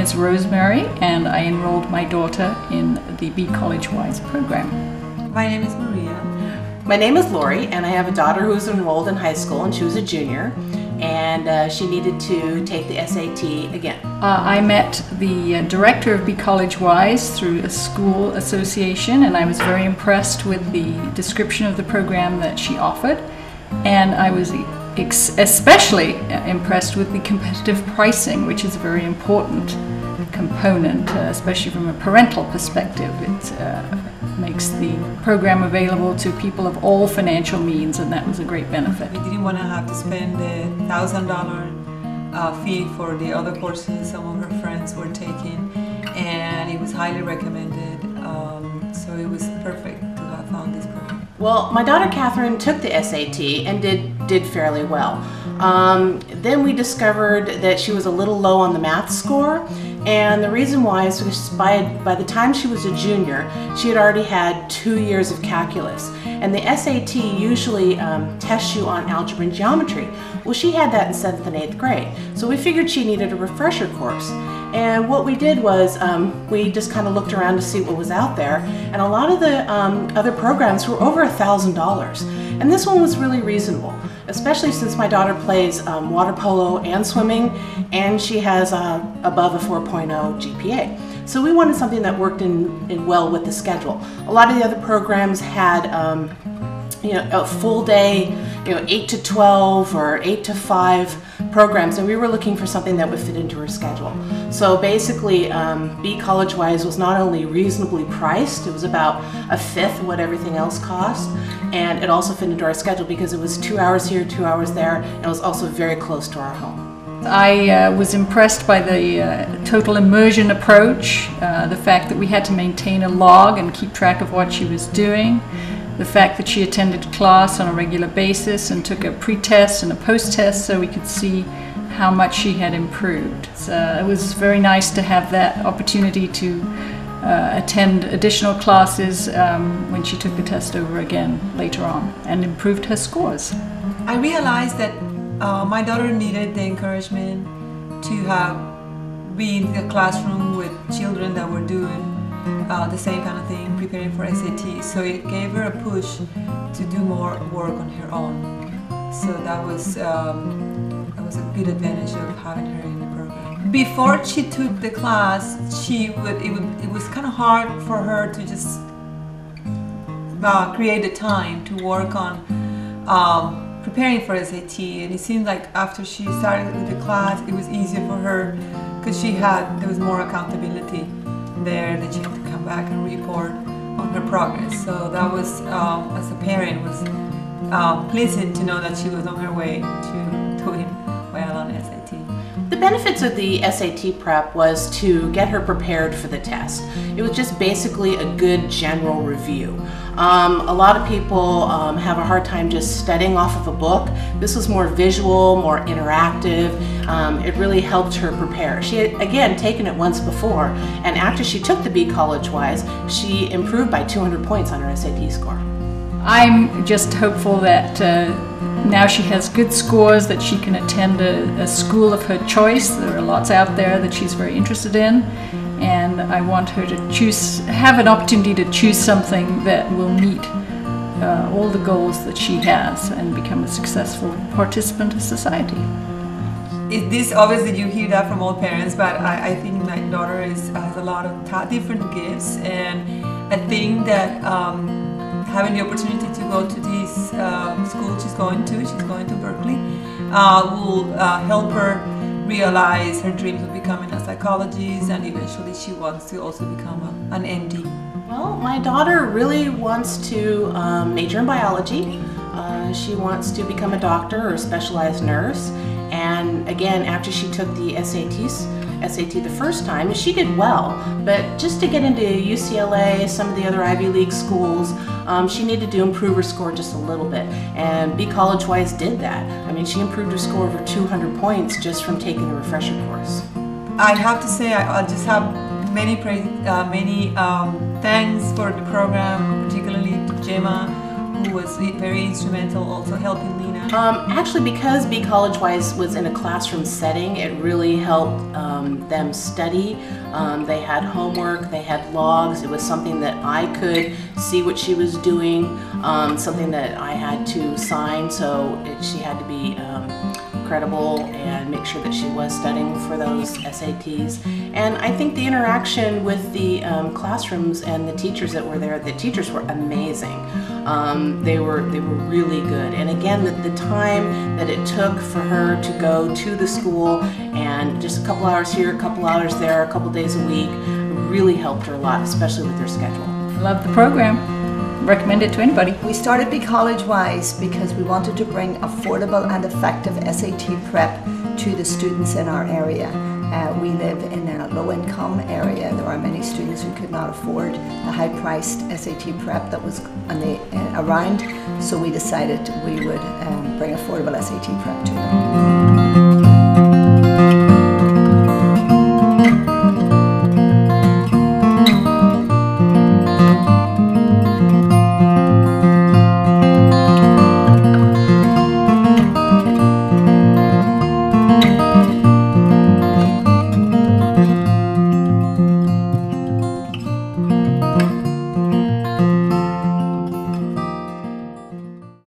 is Rosemary, and I enrolled my daughter in the Be College Wise program. My name is Maria. My name is Lori, and I have a daughter who's enrolled in high school, and she was a junior, and she needed to take the SAT again. I met the director of Be College Wise through a school association, and I was very impressed with the description of the program that she offered, and I was especially impressed with the competitive pricing, which is a very important component, especially from a parental perspective. It makes the program available to people of all financial means, and that was a great benefit. We didn't want to have to spend the $1,000 fee for the other courses some of her friends were taking, and it was highly recommended, so it was perfect to have found this program. Well, my daughter Catherine took the SAT and did fairly well. Then we discovered that she was a little low on the math score, and the reason why is because by the time she was a junior, she had already had 2 years of calculus, and the SAT usually tests you on algebra and geometry. Well, she had that in 7th and 8th grade, so we figured she needed a refresher course. And what we did was we just kind of looked around to see what was out there, and a lot of the other programs were over $1,000, and this one was really reasonable, especially since my daughter plays water polo and swimming, and she has above a 4.0 GPA. So we wanted something that worked in well with the schedule. A lot of the other programs had a full day, 8 to 12 or 8 to 5 programs, and we were looking for something that would fit into her schedule. So basically, Be College Wise was not only reasonably priced, it was about a fifth of what everything else cost, and it also fit into our schedule because it was 2 hours here, 2 hours there, and it was also very close to our home. I was impressed by the total immersion approach, the fact that we had to maintain a log and keep track of what she was doing, the fact that she attended class on a regular basis and took a pre-test and a post-test so we could see how much she had improved. So it was very nice to have that opportunity to attend additional classes when she took the test over again later on and improved her scores. I realized that my daughter needed the encouragement to be in the classroom with children that were doing the same kind of thing, preparing for SAT. So it gave her a push to do more work on her own. So that was a good advantage of having her in the program. Before she took the class, it was kind of hard for her to just create the time to work on preparing for SAT, and it seemed like after she started with the class, it was easier for her because there was more accountability there, that she had to come back and report on her progress. So that was, as a parent, was pleasant to know that she was on her way to doing well on SAT. The benefits of the SAT prep was to get her prepared for the test. It was just basically a good general review. A lot of people have a hard time just studying off of a book. This was more visual, more interactive. It really helped her prepare. She had, again, taken it once before, and after she took the Be College Wise, she improved by 200 points on her SAT score. I'm just hopeful that now she has good scores, that she can attend a school of her choice. There are lots out there that she's very interested in, and I want her to have an opportunity to choose something that will meet all the goals that she has and become a successful participant of society. Obviously you hear that from all parents, but I think my daughter has a lot of different gifts, and I think that having the opportunity to go to this school she's going to Berkeley, will help her realize her dreams of becoming a psychologist, and eventually she wants to also become an MD. Well, my daughter really wants to major in biology. She wants to become a doctor or a specialized nurse, and again, after she took the SAT the first time, she did well, but just to get into UCLA, some of the other Ivy League schools, she needed to improve her score just a little bit, and Be College Wise did that. I mean, she improved her score over 200 points just from taking the refresher course. I have to say, I just have many thanks for the program, particularly to Gemma, who was very instrumental also helping Lena? Actually, because Be College Wise was in a classroom setting, it really helped them study. They had homework, they had logs. It was something that I could see what she was doing, something that I had to sign, so she had to be credible and make sure that she was studying for those SATs. And I think the interaction with the classrooms and the teachers that were there, the teachers were amazing. They were really good. And again, the time that it took for her to go to the school and just a couple hours here, a couple hours there, a couple days a week, really helped her a lot, especially with her schedule. Love the program. Recommend it to anybody. We started Be College Wise because we wanted to bring affordable and effective SAT prep to the students in our area. We live in a low-income area. There are many students who could not afford the high-priced SAT prep that was around, so we decided we would bring affordable SAT prep to them.